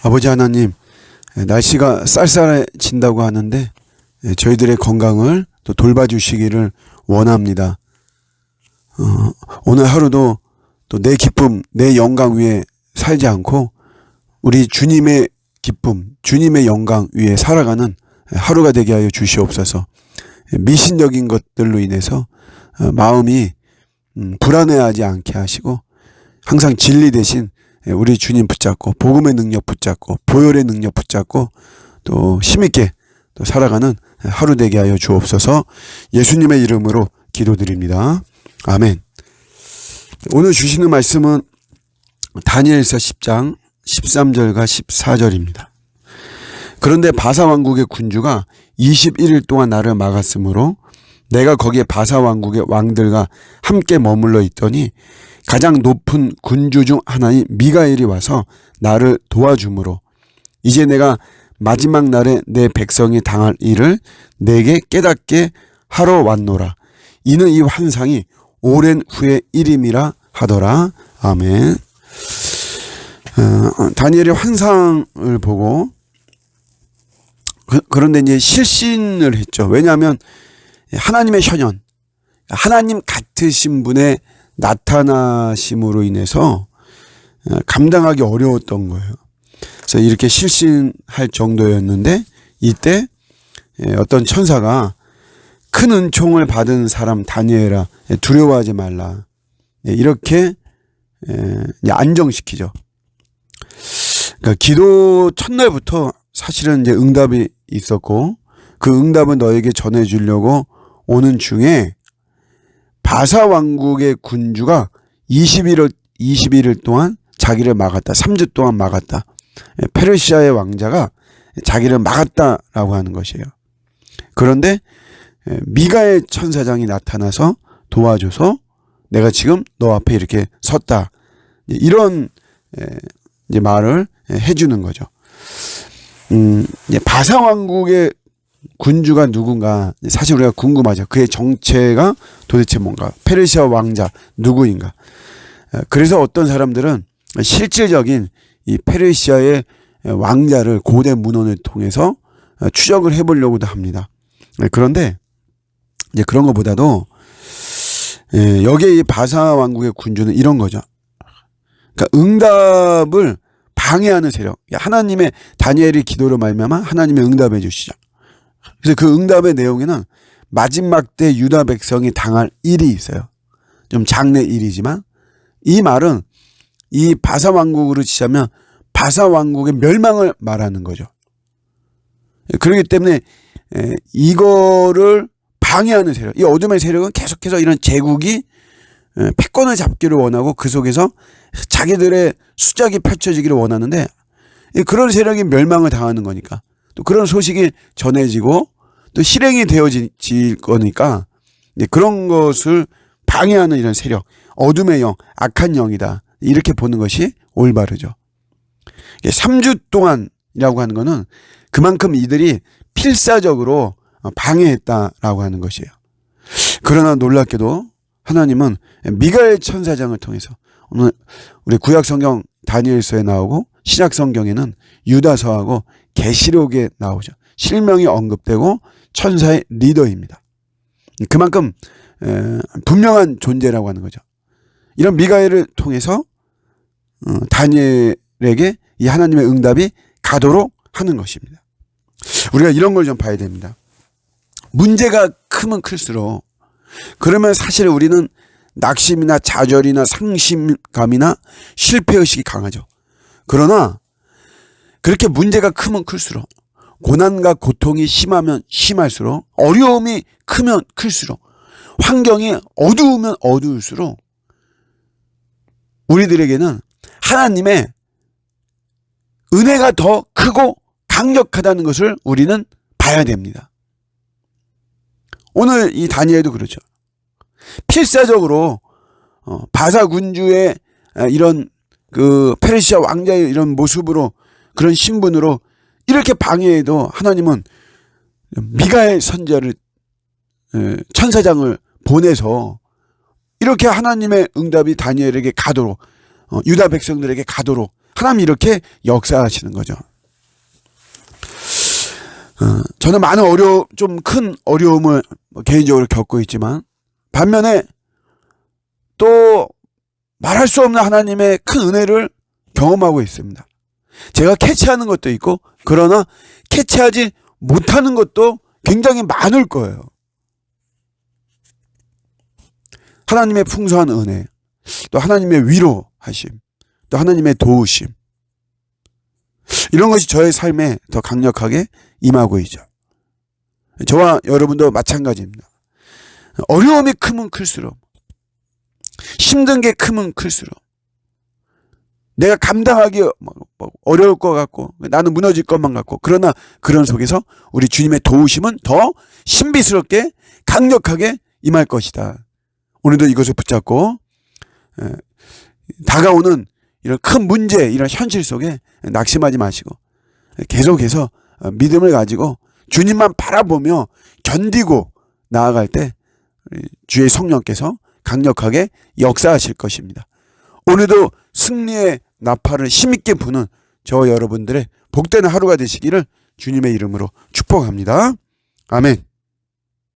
아버지 하나님, 날씨가 쌀쌀해진다고 하는데 저희들의 건강을 또 돌봐주시기를 원합니다. 오늘 하루도 또 내 기쁨, 내 영광 위에 살지 않고 우리 주님의 기쁨, 주님의 영광 위에 살아가는 하루가 되게 하여 주시옵소서. 미신적인 것들로 인해서 마음이 불안해하지 않게 하시고 항상 진리 대신 우리 주님 붙잡고 복음의 능력 붙잡고 보혈의 능력 붙잡고 또 힘있게 또 살아가는 하루 되게 하여 주옵소서. 예수님의 이름으로 기도드립니다. 아멘. 오늘 주시는 말씀은 다니엘서 10장 13절과 14절입니다. 그런데 바사 왕국의 군주가 21일 동안 나를 막았으므로 내가 거기에 바사 왕국의 왕들과 함께 머물러 있더니 가장 높은 군주 중 하나인 미가엘이 와서 나를 도와주므로 이제 내가 마지막 날에 내 백성이 당할 일을 내게 깨닫게 하러 왔노라. 이는 이 환상이 오랜 후의 일임이라 하더라. 아멘. 다니엘의 환상을 보고 그런데 이제 실신을 했죠. 왜냐하면 하나님의 현현, 하나님 같으신 분의 나타나심으로 인해서 감당하기 어려웠던 거예요. 그래서 이렇게 실신할 정도였는데 이때 어떤 천사가 큰 은총을 받은 사람 다니엘아 두려워하지 말라 이렇게 안정시키죠. 그러니까 기도 첫날부터 사실은 이제 응답이 있었고 그 응답은 너에게 전해주려고 오는 중에 바사 왕국의 군주가 21일 동안 자기를 막았다. 3주 동안 막았다. 페르시아의 왕자가 자기를 막았다라고 하는 것이에요. 그런데 미가엘 천사장이 나타나서 도와줘서 내가 지금 너 앞에 이렇게 섰다. 이런 이제 말을 해주는 거죠. 바사 왕국의 군주가 누군가 사실 우리가 궁금하죠. 그의 정체가 도대체 뭔가, 페르시아 왕자 누구인가. 그래서 어떤 사람들은 실질적인 이 페르시아의 왕자를 고대 문헌을 통해서 추적을 해보려고도 합니다. 그런데 이제 그런 것보다도 여기에 이 바사 왕국의 군주는 이런 거죠. 그러니까 응답을 방해하는 세력. 하나님의 다니엘의 기도로 말미암아 하나님의 응답해 주시죠. 그래서 그 응답의 내용에는 마지막 때 유다 백성이 당할 일이 있어요. 좀 장래 일이지만 이 말은 이 바사 왕국으로 치자면 바사 왕국의 멸망을 말하는 거죠. 그렇기 때문에 이거를 방해하는 세력, 이 어둠의 세력은 계속해서 이런 제국이 패권을 잡기를 원하고 그 속에서 자기들의 수작이 펼쳐지기를 원하는데 그런 세력이 멸망을 당하는 거니까 또 그런 소식이 전해지고 또 실행이 되어질 거니까 그런 것을 방해하는 이런 세력, 어둠의 영, 악한 영이다. 이렇게 보는 것이 올바르죠. 3주 동안이라고 하는 것은 그만큼 이들이 필사적으로 방해했다라고 하는 것이에요. 그러나 놀랍게도 하나님은 미가엘 천사장을 통해서 오늘 우리 구약 성경 다니엘서에 나오고 신약 성경에는 유다서하고 계시록에 나오죠. 실명이 언급되고 천사의 리더입니다. 그만큼 분명한 존재라고 하는 거죠. 이런 미가엘을 통해서 다니엘에게 이 하나님의 응답이 가도록 하는 것입니다. 우리가 이런 걸 좀 봐야 됩니다. 문제가 크면 클수록 그러면 사실 우리는 낙심이나 좌절이나 상심감이나 실패의식이 강하죠. 그러나 그렇게 문제가 크면 클수록 고난과 고통이 심하면 심할수록 어려움이 크면 클수록 환경이 어두우면 어두울수록 우리들에게는 하나님의 은혜가 더 크고 강력하다는 것을 우리는 봐야 됩니다. 오늘 이 다니엘도 그렇죠. 필사적으로 바사 군주의 이런 그 페르시아 왕자의 이런 모습으로 그런 신분으로 이렇게 방해해도 하나님은 미가엘 선지자를 천사장을 보내서 이렇게 하나님의 응답이 다니엘에게 가도록 유다 백성들에게 가도록 하나님 이렇게 역사하시는 거죠. 저는 많은 좀 큰 어려움을 개인적으로 겪고 있지만, 반면에 또 말할 수 없는 하나님의 큰 은혜를 경험하고 있습니다. 제가 캐치하는 것도 있고, 그러나 캐치하지 못하는 것도 굉장히 많을 거예요. 하나님의 풍성한 은혜, 또 하나님의 위로하심, 또 하나님의 도우심, 이런 것이 저의 삶에 더 강력하게 임하고 있죠. 저와 여러분도 마찬가지입니다. 어려움이 크면 클수록, 힘든 게 크면 클수록, 내가 감당하기 어려울 것 같고, 나는 무너질 것만 같고, 그러나 그런 속에서 우리 주님의 도우심은 더 신비스럽게 강력하게 임할 것이다. 오늘도 이것을 붙잡고 다가오는 이런 큰 문제, 이런 현실 속에 낙심하지 마시고 계속해서 믿음을 가지고 주님만 바라보며 견디고 나아갈 때 주의 성령께서 강력하게 역사하실 것입니다. 오늘도 승리의 나팔을 힘있게 부는 저 여러분들의 복되는 하루가 되시기를 주님의 이름으로 축복합니다. 아멘.